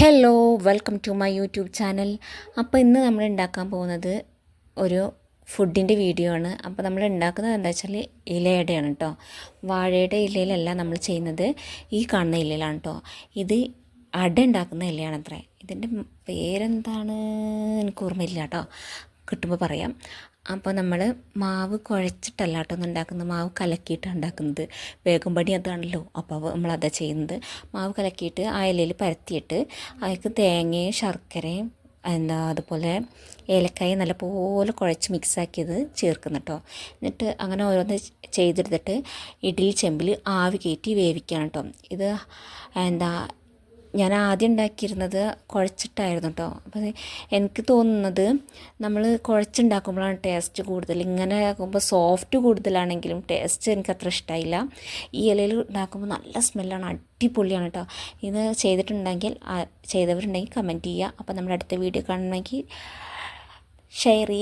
Hello welcome to my YouTube channel. അപ്പോൾ ഇന്ന് നമ്മൾ ഉണ്ടാക്കാൻ പോകുന്നത് ഒരു ഫുഡിൻ്റെ വീഡിയോ ആണ്. അപ്പോൾ നമ്മൾ ഉണ്ടാക്കുന്നത് എന്താ വെച്ചാൽ ഇലയുടെയാണ് കേട്ടോ. വാഴയുടെ ഇലയിലല്ല നമ്മൾ ചെയ്യുന്നത്, ഈ കാണുന്ന ഇലയിലാണ് കേട്ടോ. ഇത് അട ഉണ്ടാക്കുന്ന ഇലയാണ് അത്രേ. ഇതിൻ്റെ പേരെന്താണ് എനിക്ക് ഓർമ്മയില്ല കേട്ടോ, കിട്ടുമ്പോൾ പറയാം. അപ്പോൾ നമ്മൾ മാവ് കുഴച്ചിട്ടല്ല കേട്ടോ ഒന്ന് ഉണ്ടാക്കുന്നത്, മാവ് കലക്കിയിട്ടാണ് ഉണ്ടാക്കുന്നത്. വേഗം പടി അതാണല്ലോ, അപ്പോൾ നമ്മളതാ ചെയ്യുന്നത്. മാവ് കലക്കിയിട്ട് ആ ഇലയിൽ പരത്തിയിട്ട് അതിലേക്ക് തേങ്ങയും ശർക്കരയും അതുപോലെ ഏലക്കായ നല്ലപോലെ കുഴച്ച് മിക്സാക്കിയത് ചേർക്കുന്നു കേട്ടോ. എന്നിട്ട് അങ്ങനെ ഓരോന്ന് ചെയ്തെടുത്തിട്ട് ഇഡ്ഡലി ചെമ്പിൽ ആവി കയറ്റി വേവിക്കണം കേട്ടോ. ഇത് ഞാൻ ആദ്യം ഉണ്ടാക്കിയിരുന്നത് കുഴച്ചിട്ടായിരുന്നു കേട്ടോ. അപ്പോൾ എനിക്ക് തോന്നുന്നത് നമ്മൾ കുഴച്ചുണ്ടാക്കുമ്പോഴാണ് ടേസ്റ്റ് കൂടുതൽ. ഇങ്ങനെ ആക്കുമ്പോൾ സോഫ്റ്റ് കൂടുതലാണെങ്കിലും ടേസ്റ്റ് എനിക്ക് അത്ര ഇഷ്ടമായില്ല. ഈ ഇലയിൽ ഉണ്ടാക്കുമ്പോൾ നല്ല സ്മെല്ലാണ്, അടിപൊളിയാണ് കേട്ടോ. ഇത് ചെയ്തിട്ടുണ്ടെങ്കിൽ ചെയ്തവരുണ്ടെങ്കിൽ കമൻറ്റ് ചെയ്യുക. അപ്പോൾ നമ്മുടെ അടുത്ത വീഡിയോ കാണണമെങ്കിൽ ഷെയർ ചെയ്യുക.